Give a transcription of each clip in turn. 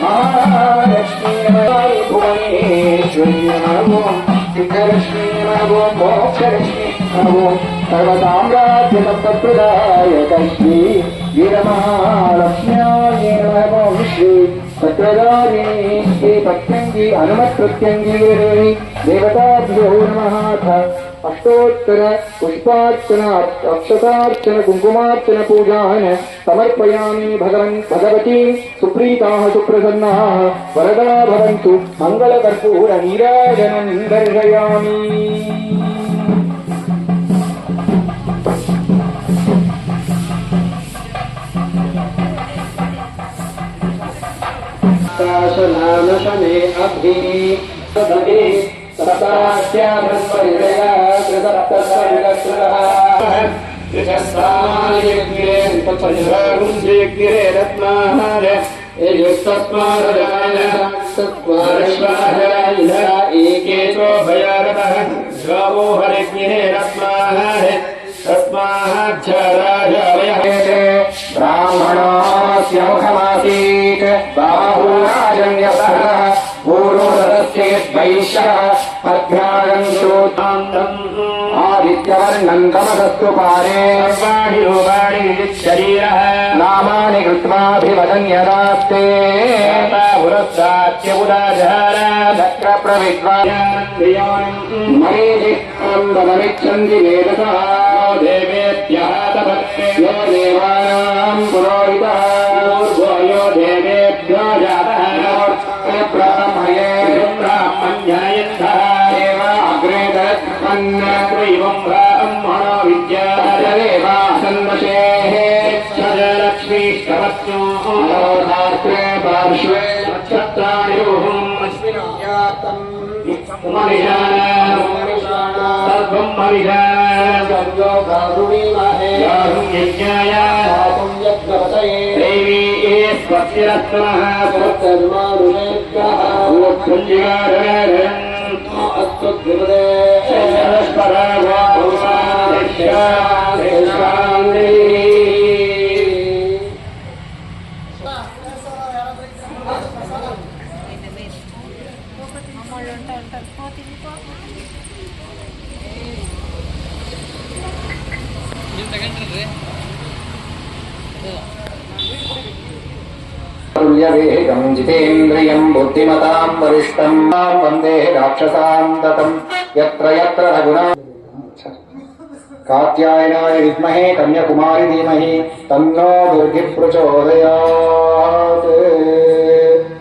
महालक्ष्मी भुवनेश्वरी नमो सिद्धलक्ष्मी नमो मोक्षलक्ष्मी नमो सर्वसाम्राज्यतत्प्रदायकश्री वीरमहालक्ष्म्याय नमो श्री सत्यदारिणी श्री पत्यंगी हनुमत्प्रत्यंगी देवताभ्यो नमः अष्टोत्तर पुष्पार्चन अक्षतार्चन कुंकुमार्चन पूजान समर्पयामि भगवती सुप्रीताः सुप्रसन्नाः वरदा भवन्तु मंगलकर्पूर नीराजनं दर्शयामि। शासनानशने अभि सदे सताख्या ब्रह्मविदया कृतसप्तस्वर्गस्रः त्रिशस्त्राणिग्रे तत्पञ्चरागुंसेग्रे रत्नाहार एजुस्तस्मारजाय सत्वारश्वाहाय एकेशो भयारतः गावो हरिग्रे रत्नाहार तस्माच्छराजावयः ब्राह्मणस्य मुखमासीत् बाहुराजन्यसः पूर्वदस्य वैश्यः अभ्यागन्तोतान्तम् आदित्यवर्णं तमसस्तु पारे शरीरः नामानि कृत्वाभिवदन्यदास्ते पुरस्तात्यबुधाजहार चक्रप्रविद्वान्मरीचिन्दनमिच्छन्ति वेदसः देवेभ्यः तपत्ते यो देवानां पुरोहितः यो देवेभ्यो जातः ब्राह्मणे ब्राह्मण्यायन्तः देव अग्रे दत्मन्नैवं ब्राह्मणो विद्यादेव सन्मशेः लक्ष्मीष्टवत्नो शास्त्रे पार्श्वे नक्षत्राणिरोहम् अस्मिन्यातम् सर्वं मरिजानं यज्ञाय देवी स्वस्य रत्नः वेगं जितेन्द्रियं बुद्धिमतां वरिष्ठं वन्दे राक्षसान्ततं यत्र यत्र रघुना कात्यायनाय विद्महे कन्याकुमारी धीमहि तन्नो दुर्गिः प्रचोदयात्।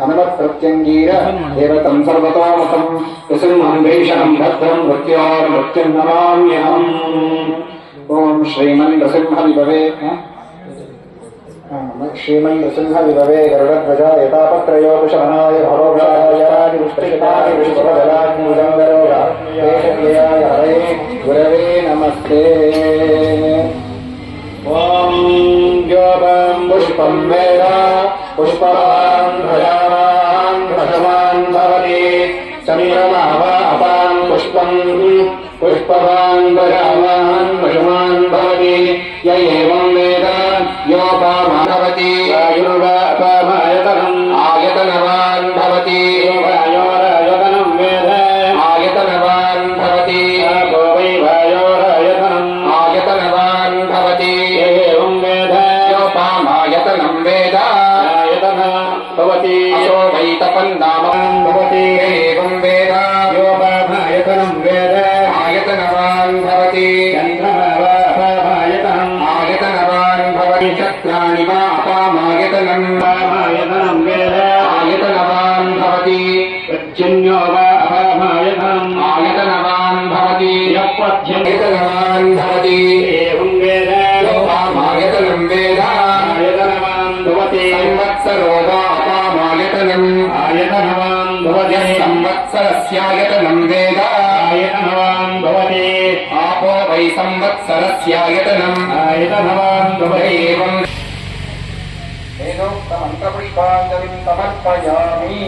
हनुमत्प्रत्यङ्गीर देवतं सर्वतोमुखं कुसुमं भीषणं भद्रं मृत्योर्मृत्युं नमाम्यहम्। ॐ श्रीमन्नृसिंहविभवे श्रीमन्नृसिंहविभवे गरुडध्वजा यथापत्रयोकुशमनाय भवभ्राय पुष्पशिताय विष्णुभदलाग्निजङ्गरोगाय हरे गुरवे नमस्ते। ॐ योगं पुष्पं वेद पुष्पवान् भजावान् भजवान् भवति समीरमाव अपां पुष्पं पुष्पवान् भजावान् भजवान् भवति य एवं वेद योपामानवति आयुर्वापामायतनम् आयतनवान् भवति वायोरायतनं वेद आयतनवान् भवति आपो वै वायोरायतनम् आयतनवान् भवति एवं वेद योपामायतनं वेद आयतन भवति असो वै तपन्नामं भवति एवं वेद योपामायतनं वेद आयतनवान् भवति चक्राणि वा अपामायतनं वामायतनं वेद आयतनवान् भवति पर्जन्यो वा अपामायतनम् आयतनवान् भवति यपथ्ययतनवान् भवति एवं वेद योपामायतनं वेद आयतनवान् भवति संवत्सरो वा अपामायतनम् आयतनवान् भवति संवत्सरस्यायतनं वेद आयतनवान् भवति आपो वै संवत्सरस्यायतनम् आयतनवान् भवति एवं वेदोक्तमन्त्रपुष्पाञ्जलिं समर्पयामि।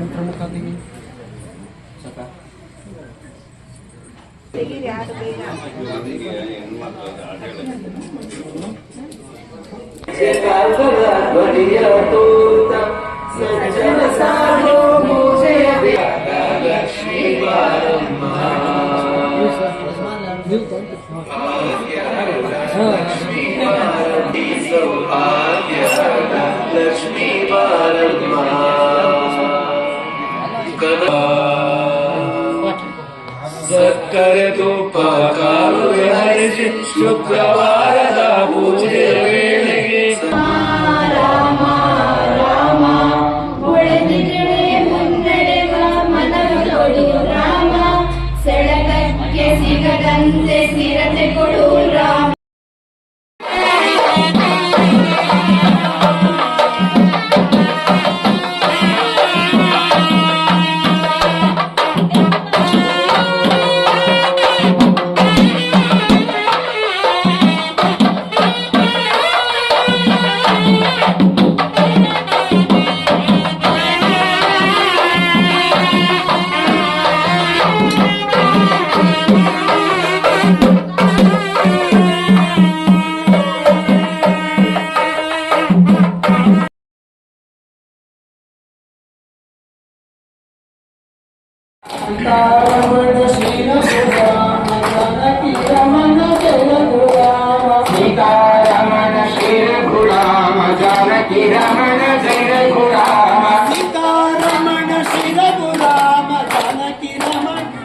प्रमुख tinggi. ಸಕ್ಕರೆ ತುಪ್ಪ ಕಾಲು ಹರಿಸಿ ಶುಕ್ರವಾರದ ಪೂಜೆ ವೇಳೆಗೆ ರಾಮ ರಾಮ ಒಳೆದಿಡೆ ಮುನ್ನಡೆವ ಮನದೊಡಿ ರಾಮ ಸೆಳಗಕ್ಕೆ ಸಿಗದಂತೆ ಸ್ಥಿರತೆ ಕೊಡು ರಾಮ. सीतारमण श्री रघुराम जानकी रमण जय रघुराम. ಸೀತಾರಮಣ ಶ್ರೀ ರಘುರಾಮ ಜಾನಕಿ ರಮಣ ಜಯ ರಘುರಾಮ सीतारमण श्री रघुराम जानकी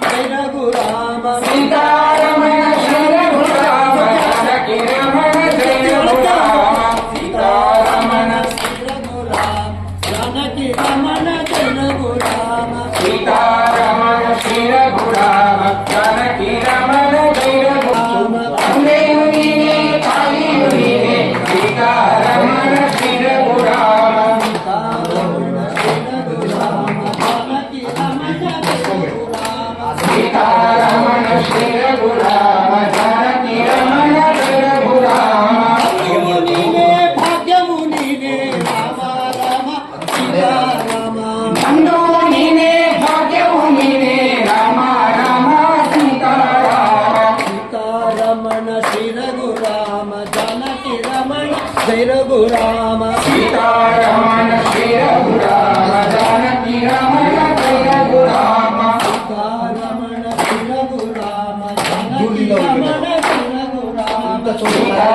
रमण जय रघुराम. ಸೀತಾರಮಣ ಶ್ರೀ ರಘುರಾಮ ಜಾನಕಿ ರಮಣ ಜಯ ರಘುರಾಮ ಸೀತಾರಮಣ श्री रघुराम जानकी रमण जय रघुराम. ಸೀತಾರಮಣ ಶ್ರೀ ರಘುರಾಮ ಜಾನಕಿ ರಮಣ ಜಯ ರಘುರಾಮ ತಂದೆಯು ನೀನೇ ತಾಯಿಯು ನೀನೇ ಸೀತಾರಮಣ ಶ್ರೀ ರಘುರಾಮ सीतारमण श्री रघुराम जानकी रमण जय रघुराम. ಸೀತಾರಮಣ ಶ್ರೀ ರಘುರಾಮ ಜಾನಕಿ ರಮಣ ಜಯ ರಘುರಾಮ भाग्यमु नीने राम राम सीताराम. ನಂದು ನೀನೇ ಭಾಗ್ಯವು ನೀನೇ ರಾಮ ರಾಮ ಸೀತಾರಾಮ सीतारमण श्री रघुराम जानकी रमण जय रघुराम. ಸೀತಾರಮಣ ಶ್ರೀ ರಘುರಾಮ ಜಾನಕಿ ರಮಣ ಜಯ ರಘುರಾಮ सीतारमण श्री रघुराम जानकी रमण जय रघुराम. ಸೀತಾ